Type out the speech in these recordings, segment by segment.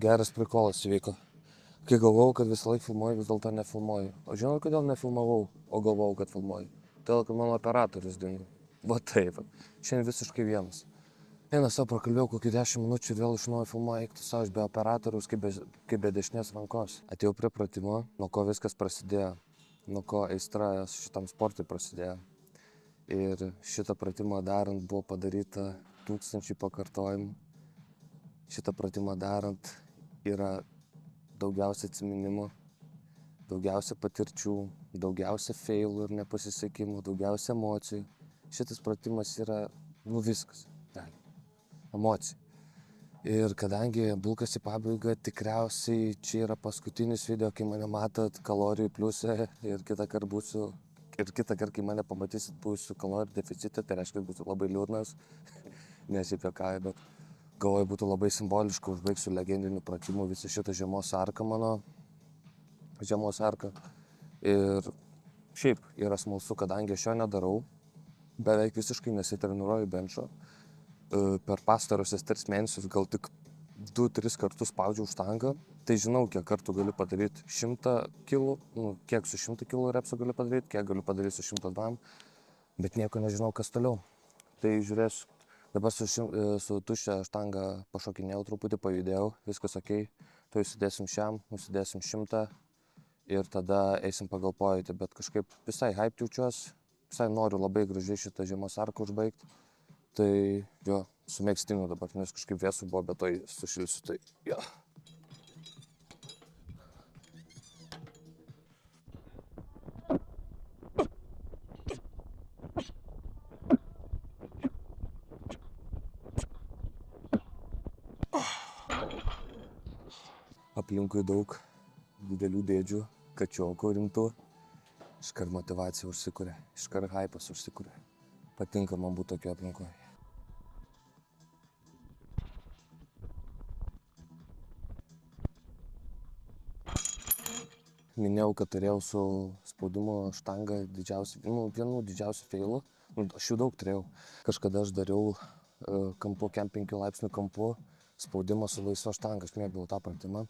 geras prikolas įvyko. Kai galvojau, kad visą laiką filmuoju, vis dėlto nefilmuoju. O žinau, kodėl nefilmavau, o galvojau, kad filmuoju. Todėl, kad mano operatorius dingo. Va taip. Šiandien visiškai vienas. Vienas savo prakalbėjau kokį 10 minučių ir vėl iš naujo filmuoju, eik tu savo, aš be operatoriaus, kaip be dešinės rankos. Atėjau prie pratimo, nuo ko viskas prasidėjo, nuo ko aistra šitam sportui prasidėjo. Ir šitą pratimą darant buvo padaryta 1000 pakartojimų. Šitą pratimą darant yra daugiausia atsiminimų, daugiausia patirčių, daugiausia failų ir nepasisekimų, daugiausia emocijų. Šitas pratimas yra, viskas, emocija. Ir kadangi bulkas į pabaigą, tikriausiai čia yra paskutinis video, kai mane matot kalorijų pliuse ir kitą kartą, kai mane pamatysit būsiu kalorijų deficite, tai reiškia, būsiu labai liūdnas, nesipiekauju, bet galvoju, būtų labai simboliška, užbaigsiu legendinių pratimų visą šitą žiemos arką mano. Žiemos arką. Ir šiaip yra smalsu, kadangi aš jo nedarau, beveik visiškai nesitreniruoju benčo. Per pastarusius 3 mėnesius gal tik 2-3 kartus spaudžiau štangą. Tai žinau, kiek kartų galiu padaryti 100 kg, kiek su 100 kg repsų galiu padaryti, kiek galiu padaryti su 102, bet nieko nežinau, kas toliau. Tai žiūrėsiu, dabar su tuščia štanga pašokinėjau truputį, pajudėjau, viskas ok, tai užsidėsim šiam, užsidėsim 100 ir tada eisim pagal pojūtį, bet kažkaip visai hype jaučiuosi, visai noriu labai gražiai šitą žiemos arką užbaigti. Tai jo, su megztiniu dabar, nes kažkaip vėsų buvo, bet to sušilsiu, tai jo. Aplinkui daug didelių dėdžių, kačiokų rimtų. Iškart motyvacija užsikuria, iškart hypas užsikuria. Patinka man būti tokio aplinkoje. Minėjau, kad turėjau su spaudimo štanga vienu didžiausių failų. Aš jų daug turėjau. Kažkada aš dariau kampu, 5 laipsnių kampu, spaudimą su laisva štanga, aš mėgdavau tą pratimą.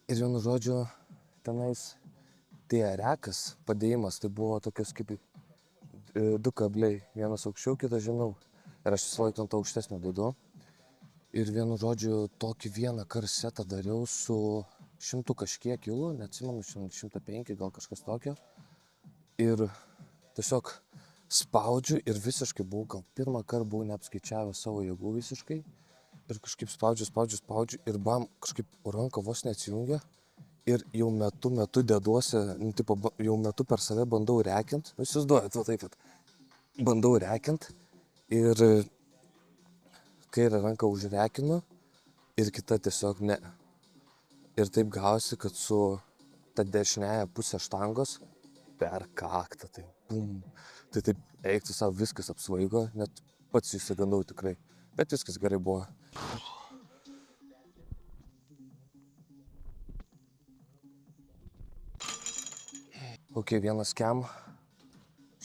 Ir vienu žodžiu, tenais rekas padėjimas, tai buvo tokios kaip 2 kabliai, vienas aukščiau, kitas žemiau. Ir aš visą laiką ant aukštesnio dedu. Ir vienu žodžiu, tokį vieną karsetą dariau su 100 kažkiek kilų, neatsimenu, 105, gal kažkas tokio. Ir tiesiog spaudžiu ir visiškai buvau, gal pirmą kartą buvau neapskaičiavęs savo jėgų visiškai. Ir kažkaip spaudžiu ir bam, kažkaip ranka vos neatsijungia. Ir jau metu deduosi, jau metu per save bandau rekint. Įsivaizduojat, va taip, bandau rekint ir kairę ranką užrekinu ir kita tiesiog ne. Ir taip gausi, kad su ta dešinėje pusė štangos per kaktą, tai bum. Tai taip eiktų savo, viskas apsvaigo, net pats įsigandau tikrai. Bet viskas gerai buvo. Ok, vienas kem.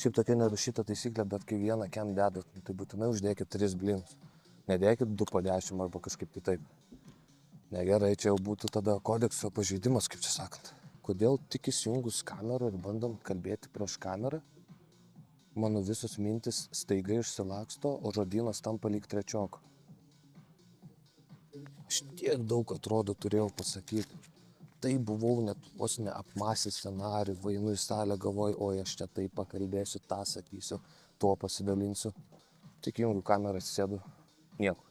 Šiaip tokia nerašyta taisyklė, bet kai vieną kem dedat, tai būtinai uždėkit 3 blynus. Nedėkit 2 po 10 arba kažkaip kitaip. Negerai, čia jau būtų tada kodekso pažeidimas, kaip čia sakant. Kodėl tik įsijungus kamerą ir bandant kalbėti prieš kamerą, mano visos mintis staiga išsilaksto, o žodynas tampa lyg trečioko. Aš tiek daug atrodo turėjau pasakyti. Tai buvau net vos neapmąstęs scenarijų, vainu į salę, galvoju, oi, aš čia taip pakalbėsiu, tą sakysiu, tuo pasidalinsiu. Tik įjungiu kamerą, atsisėdu, nieko.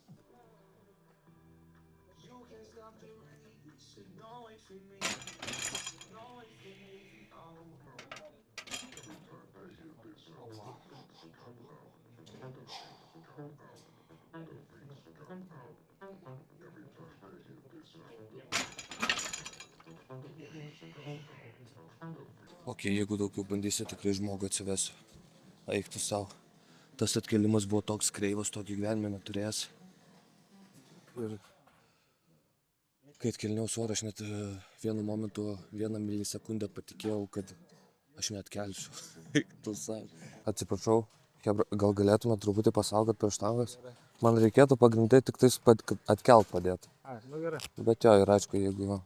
Ok, jeigu daugiau bandysi, tikrai žmogų atsivesiu. Eik tu savo. Tas atkelimas buvo toks kreivas, tokį gyvenime neturėjęs. Ir kai atkelinėjau svorį, aš net vienu momentu, 1 milisekundę patikėjau, kad aš neatkelsiu. Eik tu savo. Atsiprašau, gal galėtume truputį pasaugot prieš štangas? Man reikėtų pagrindai tik tais atkelt padėti. Nu gerai. Bet jo, ir aišku, jeigu...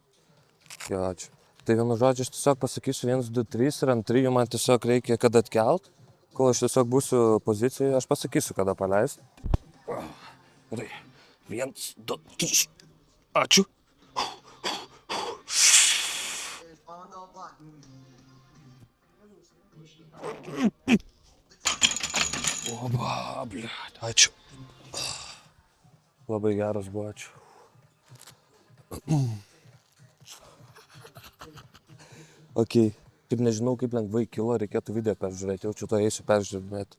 Jo, ačiū. Tai vienu žodžiu, aš tiesiog pasakysiu 1, 2, 3 ir ant 3 man tiesiog reikia kada atkelt. Kol aš tiesiog būsiu pozicijoje, aš pasakysiu kada paleist. Gerai. 1, 2, 3. Ačiū. Oba, bliat, ačiū. Labai geras buvo, ačiū. Ok, kaip nežinau, kaip lengvai kilo, reikėtų video peržiūrėti, jaučiu to eisiu peržiūrėti, bet...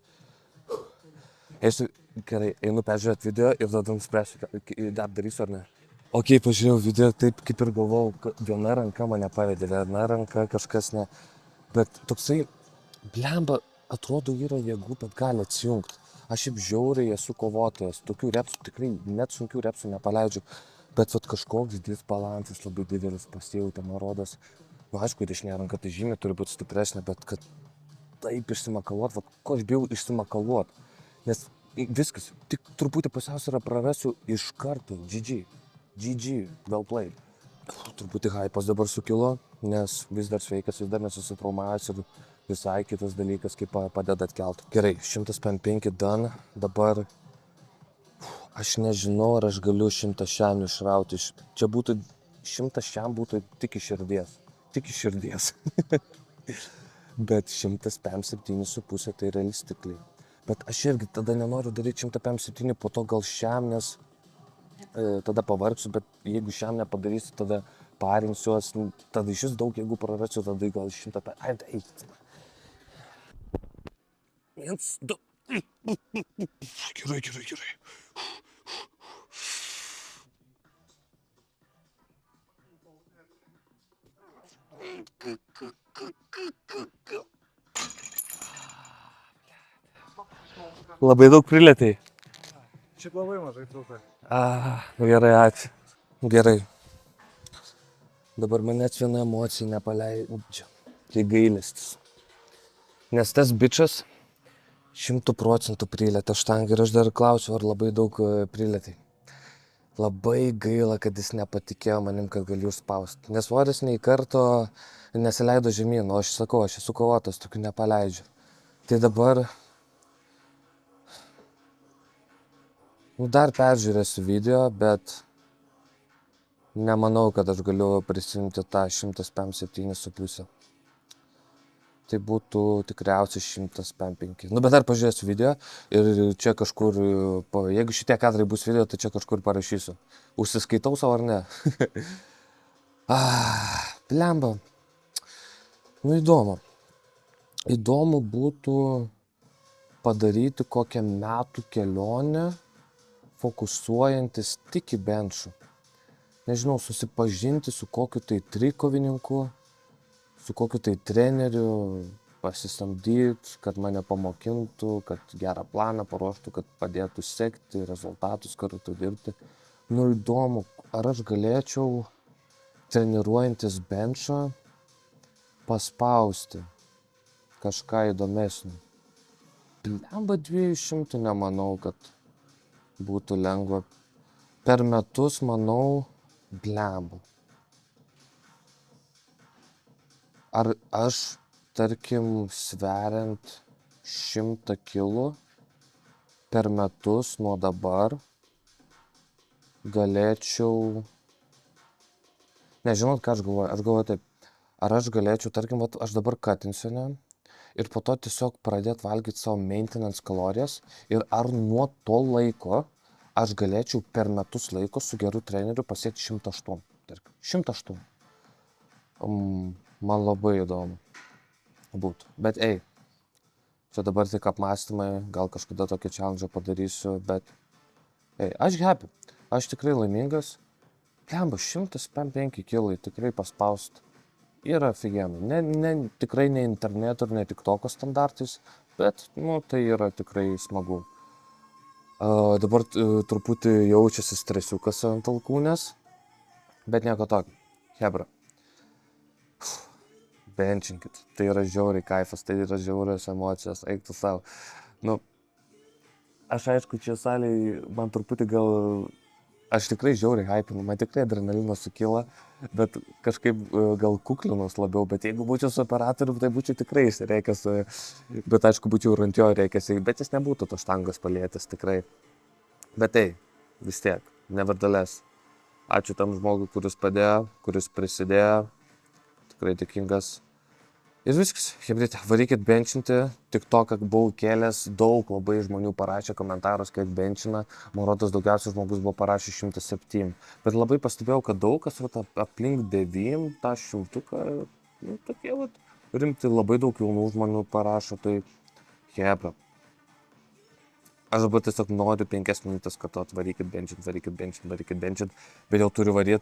Eisiu, gerai, einu peržiūrėti video ir tada nuspręsiu, dar darysiu ar ne. Ok, pažiūrėjau video, taip kaip ir galvojau, kad viena ranka mane pavedė, viena ranka kažkas ne. Bet toksai, blemba, atrodo yra jėgų, bet gali atsijungti. Aš šiaip žiauriai esu kovotojas, tokių repsų tikrai net sunkių repsų nepaleidžiu. Bet vat kažkoks disbalansas labai didelis pasijautė, man rodos. Nu, aišku, dešinė ranka tai žymiai turi būti stipresnė, bet kad taip išsimakaluot, vat ko aš bijau išsimakaluot. Nes viskas, tik truputį pusiausvyrą prarasiu iš karto, GG. GG, well played. Truputį hypas dabar sukilo, nes vis dar sveikas, vis dar nesusitraumavęs ir visai kitas dalykas, kaip padeda atkelt. Gerai, 105 done, dabar aš nežinau, ar aš galiu 100 šiam išrauti. Čia būtų, 100 šiam būtų tik iš širdies. Tik iš širdies. Bet 107,5 tai realistikliai. Bet aš irgi tada nenoriu daryti 107, po to gal šiam, nes tada pavargsiu, bet jeigu šiam nepadarysiu, tada parinsiuos, tada iš vis daug jėgų prarasiu, tada gal 100... Ai, eik. 1, 2. Gerai. Labai daug prilėtei. Šiaip labai mažai trūko. Gerai, ačiū. Gerai. Dabar manęs viena emocija nepaleidžia. Tai gailestis. Nes tas bičas 100% prilėtė štangą ir aš dar klausiu, ar labai daug prilėtei. Labai gaila, kad jis nepatikėjo manim, kad galiu užspausti. Nes svoris nei karto nesileido žemyn, o aš sakau, aš esu kovotas, tokių nepaleidžiu. Tai dabar... Dar peržiūrėsiu video, bet nemanau, kad aš galiu prisimti tą 107,5. Tai būtų tikriausiai 105. Bet dar pažiūrėsiu video ir čia kažkur, jeigu šitie kadrai bus video, tai čia kažkur parašysiu. Užsiskaitau savo ar ne? Blemba. Nu įdomu. Įdomu būtų padaryti kokią metų kelionę, fokusuojantis tik į benčų. Nežinau, susipažinti su kokiu tai trikovininku, su kokiu tai treneriu, pasisamdyti, kad mane pamokintų, kad gerą planą paruoštų, kad padėtų sekti rezultatus kartu dirbti. Nu įdomu, ar aš galėčiau treniruojantis benčą paspausti kažką įdomesnį. Blemba 200 nemanau, kad būtų lengva. Per metus, manau, blemba. Ar aš, tarkim, sveriant 100 kilų per metus nuo dabar galėčiau... Nežinot, ką aš galvoju. Aš galvoju taip, ar aš galėčiau, tarkim, aš dabar katinsiu, ne? Ir po to tiesiog pradėti valgyti savo maintenance kalorijas ir ar nuo to laiko aš galėčiau per metus laiko su geru treneriu pasiekti 108. 108. Man labai įdomu būtų. Bet čia dabar tik apmąstymai, gal kažkada tokį challenge padarysiu, bet aš happy. Aš tikrai laimingas. Blemba, 105 kilai tikrai paspaust. Yra afigienų. Tikrai ne interneto ir ne tiktoko standartais, bet, tai yra tikrai smagu. Dabar truputį jaučiasi stresiukas ant alkūnės, bet nieko tokio. Hebra. Benčinkit. Tai yra žiauriai kaifas, tai yra žiaurios emocijos, eik tu savo. Aš aišku, čia salėje man truputį gal... Aš tikrai žiauriai hypinu, man tikrai adrenalinas sukyla, bet kažkaip gal kuklinos labiau, bet jeigu būčiau su operatoriu, tai būčiau tikrai išsireikęs, bet aišku, būčiau ir ant jo reikęs, bet jis nebūtų to štangos palėtęs tikrai. Bet tai, vis tiek, nevertheless. Ačiū tam žmogui, kuris padėjo, kuris prisidėjo, tikrai dėkingas. Ir viskas, hebrytė, varykit benčinti, tik to, kad buvau kėlęs, daug labai žmonių parašė komentarus, kiek benčina, man rodos daugiausiai žmogus buvo parašę 107, bet labai pastebėjau, kad daug kas aplink 9 tą šimtuką, nu tokie rimti, labai daug jaunų žmonių parašo, tai hebra. Aš dabar tiesiog noriu 5 minutės kartuot, varykit benčint, bet jau turiu varyti.